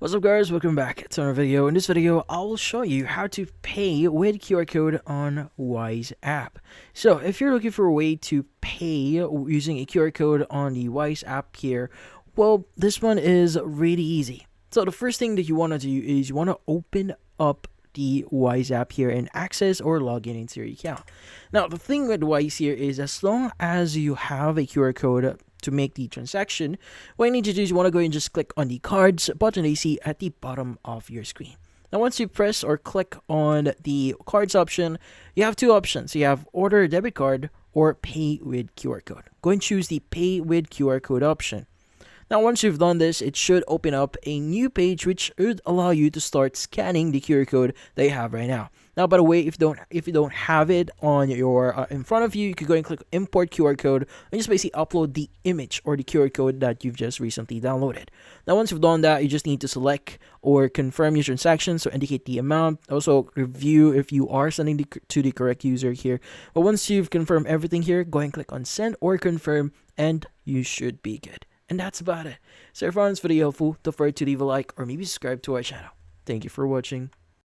What's up guys, welcome back to another video. In this video, I will show you how to pay with QR code on Wise app. So if you're looking for a way to pay using a QR code on the Wise app here, well, this one is really easy. So the first thing that you want to do is you want to open up the Wise app here and access or log in into your account. Now the thing with Wise here is as long as you have a QR code to make the transaction, what you need to do is you want to go and just click on the cards button that you see at the bottom of your screen. Now once you press or click on the cards option, you have two options. You have order debit card or pay with QR code. Go and choose the pay with QR code option. Now once you've done this, it should open up a new page which would allow you to start scanning the QR code that you have right now. Now by the way, if you don't have it on your in front of you, you could go and click import QR code and just basically upload the image or the QR code that you've just recently downloaded. Now once you've done that, you just need to select or confirm your transaction, so indicate the amount, also review if you are sending to the correct user here. But once you've confirmed everything here, go and click on send or confirm and you should be good. And that's about it. So if you found this video helpful, don't forget to leave a like or maybe subscribe to our channel. Thank you for watching.